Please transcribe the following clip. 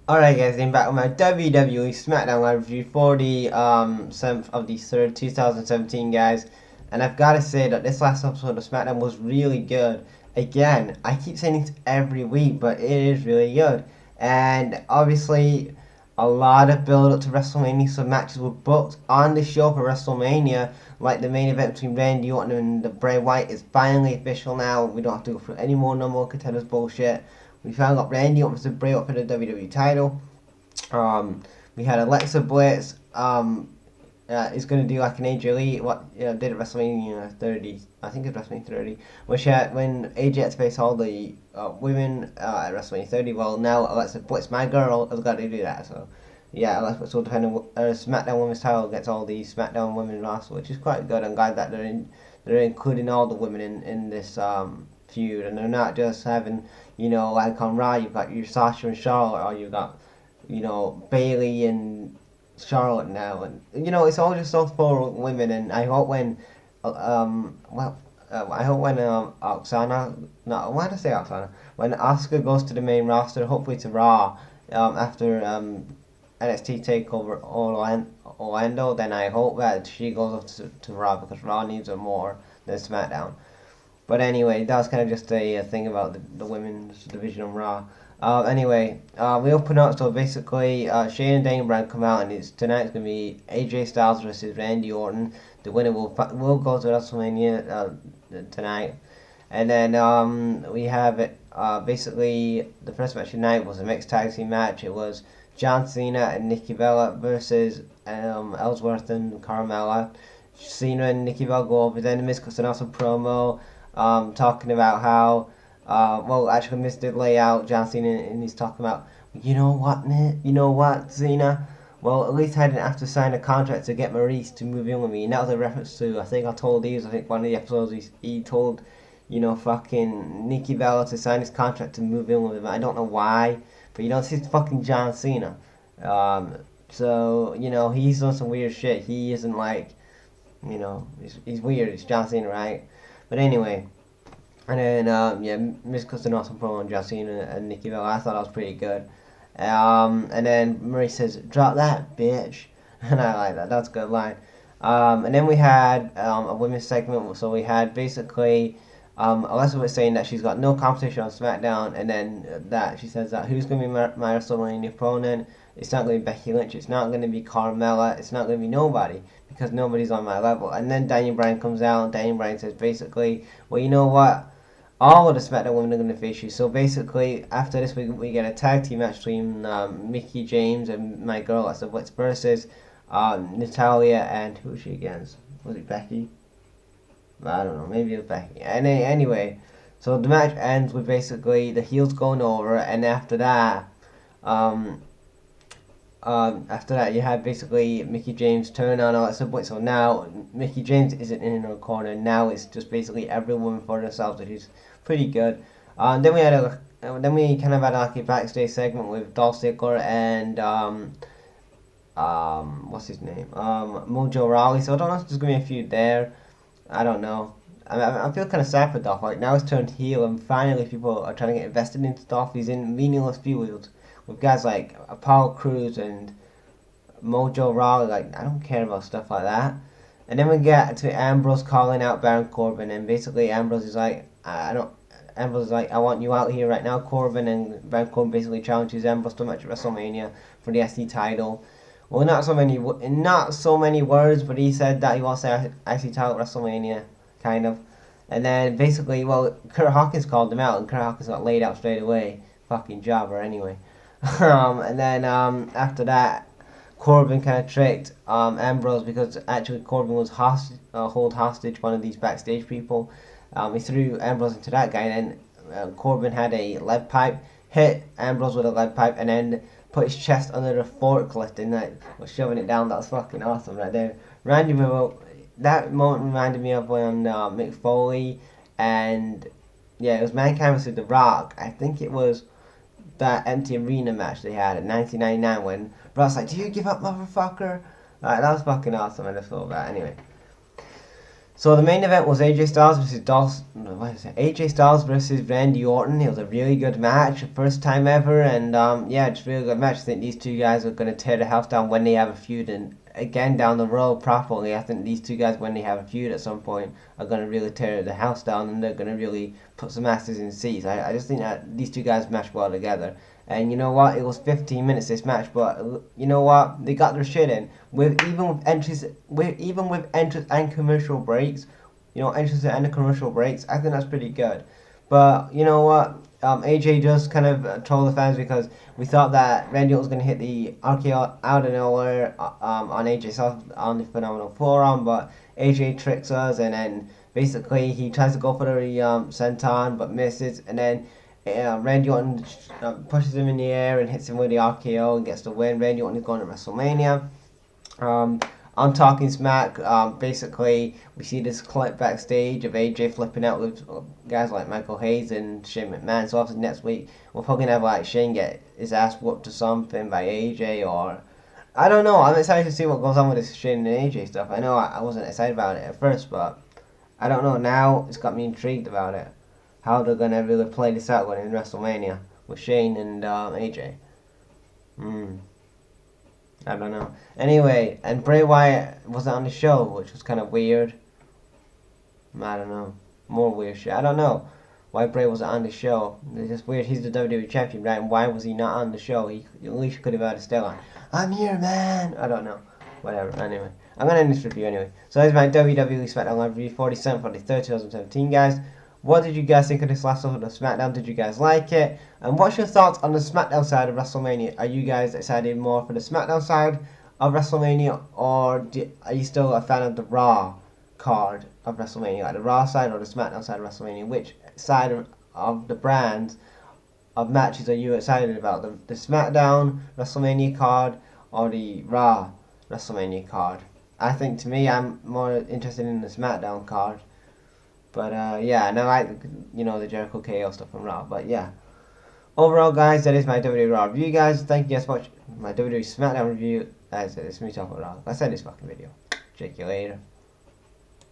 Alright guys, I'm back with my WWE Smackdown Live review for the 7th of the 3rd, 2017 guys. And I've got to say that this last episode of Smackdown was really good. Again, I keep saying this every week, but it is really good. And obviously, a lot of build up to WrestleMania, so matches were booked on the show for WrestleMania. Like the main event between Randy Orton and Bray Wyatt is finally official now. We don't have to go through any more number one contenders bullshit. We found out Randy Orton was to Bray Wyatt for the WWE title. Um, we had Alexa Bliss. Is going to do like an AJ Lee. What did at WrestleMania 30? I think it's WrestleMania 30. When AJ had to face all the women at WrestleMania 30. Well, now Alexa Bliss, my girl, has got to do that. So yeah, Alexa Bliss will defend a SmackDown Women's title against all the SmackDown Women's roster, which is quite good. I'm glad that they're including all the women in this feud, and they're not just having like on Raw you've got your Sasha and Charlotte, or you've got Bailey and Charlotte now, and it's all just those four women. And I hope when, I hope when Oksana, no, why did I say Oksana? When Asuka goes to the main roster, hopefully to Raw, after NXT Takeover Orlando, then I hope that she goes up to Raw because Raw needs her more than SmackDown. But anyway, that was kind of just a thing about the women's division on Raw. We open up, so basically, Shane and Daniel Bryan come out, and tonight's going to be AJ Styles versus Randy Orton. The winner will go to WrestleMania tonight. And then we have it, basically, the first match tonight was a mixed tag team match. It was John Cena and Nikki Bella versus Ellsworth and Carmella. Cena and Nikki Bella go over, then the Miz cuts an awesome promo, talking about how, actually, Miz did lay out John Cena, and he's talking about, you know what, Cena? Well, at least I didn't have to sign a contract to get Maurice to move in with me. And that was a reference to, I think one of the episodes, he told, fucking Nikki Bella to sign his contract to move in with him. I don't know why, but this is fucking John Cena. He's done some weird shit. He isn't like, he's weird. It's John Cena, right? But anyway, and then Miz cuts an awesome promo on John Cena and Nikki Bella. I thought that was pretty good. And then Marie says, "Drop that, bitch," and I like that. That's a good line. And then we had a women's segment. So we had basically Alexa was saying that she's got no competition on SmackDown, and then that she says that who's going to be my WrestleMania opponent? It's not going to be Becky Lynch. It's not going to be Carmella. It's not going to be nobody because nobody's on my level. And then Daniel Bryan comes out, and Daniel Bryan says basically, well, you know what? All of the SmackDown women are going to face you. So basically, after this, we get a tag team match between Mickie James and my girl Alexa Bliss versus Natalia and who was she against? Was it Becky? I don't know. Maybe it was Becky. Anyway, so the match ends with basically the heels going over, and after that, you have basically Mickie James turn on Alexa Bliss. So now Mickie James isn't in her corner. Now it's just basically every woman for themselves, which is pretty good. Then we kind of had like a backstage segment with Dolph Ziggler and what's his name? Mojo Rawley. So I don't know if there's gonna be a feud there. I don't know. I feel kind of sad for Dolph. Like now he's turned heel, and finally people are trying to get invested into Dolph. He's in meaningless feuds with guys like Apollo Crews and Mojo Rawley. Like I don't care about stuff like that. And then we get to Ambrose calling out Baron Corbin, and basically Ambrose is like, I don't. Ambrose is like, I want you out here right now, Corbin, and Baron Corbin basically challenges Ambrose to a match at WrestleMania for the SC title. Well, not so many words, but he said that he wants the IC title at WrestleMania, kind of. And then basically, well, Kurt Hawkins called him out, and Kurt Hawkins got laid out straight away. Fucking jobber, anyway. And then after that, Corbin kind of tricked Ambrose because actually Corbin was hold hostage one of these backstage people. He threw Ambrose into that guy, and then Corbin had a lead pipe, hit Ambrose with a lead pipe, and then put his chest under the forklift and was shoving it down. That was fucking awesome right there. That moment reminded me of when Mick Foley and it was Mankind vs. The Rock. I think it was that empty arena match they had in 1999 when Rock's like, "Do you give up, motherfucker?" That was fucking awesome. I just thought that anyway. So the main event was AJ Styles versus AJ Styles versus Randy Orton. It was a really good match, first time ever, and yeah, just really good match. I think these two guys are gonna tear the house down when they have a feud, and again down the road properly. I think these two guys, when they have a feud at some point, are gonna really tear the house down, and they're gonna really put some asses in seats. I just think that these two guys mesh well together. And you know what? It was 15 minutes this match, but you know what? They got their shit in. Even with entries, and commercial breaks, entries and commercial breaks. I think that's pretty good. But you know what? AJ does kind of troll the fans because we thought that Randy was going to hit the RKO out of nowhere on AJ Styles on the phenomenal forearm, but AJ tricks us, and then basically he tries to go for the senton but misses, and then Randy Orton pushes him in the air and hits him with the RKO and gets the win. Randy Orton is going to WrestleMania. On Talking Smack, basically we see this clip backstage of AJ flipping out with guys like Michael Hayes and Shane McMahon. So obviously next week we're probably gonna have like Shane get his ass whooped or something by AJ, or I don't know. I'm excited to see what goes on with this Shane and AJ stuff. I know I wasn't excited about it at first, but I don't know. Now it's got me intrigued about it. How they're gonna really play this out when in WrestleMania with Shane and AJ. I don't know. Anyway, and Bray Wyatt wasn't on the show, which was kind of weird. I don't know. More weird shit. I don't know why Bray wasn't on the show. It's just weird. He's the WWE champion, right? And why was he not on the show? He at least could have had a still on. I'm here, man. I don't know. Whatever. Anyway, I'm gonna end this review anyway. So that's my WWE SmackDown Live review, 47th for the 3rd, 2017, guys. What did you guys think of this last episode of SmackDown? Did you guys like it? And what's your thoughts on the SmackDown side of WrestleMania? Are you guys excited more for the SmackDown side of WrestleMania, or are you still a fan of the Raw card of WrestleMania, like the Raw side or the SmackDown side of WrestleMania? Which side of the brands of matches are you excited about? The SmackDown WrestleMania card or the Raw WrestleMania card? I think, to me, I'm more interested in the SmackDown card. But yeah, and I like the Jericho KO stuff from Raw. But yeah, overall, guys, that is my WWE Raw review, guys. Thank you guys for watching my WWE SmackDown review. As it's me talking about Raw. That's the end of this fucking video. Check you later.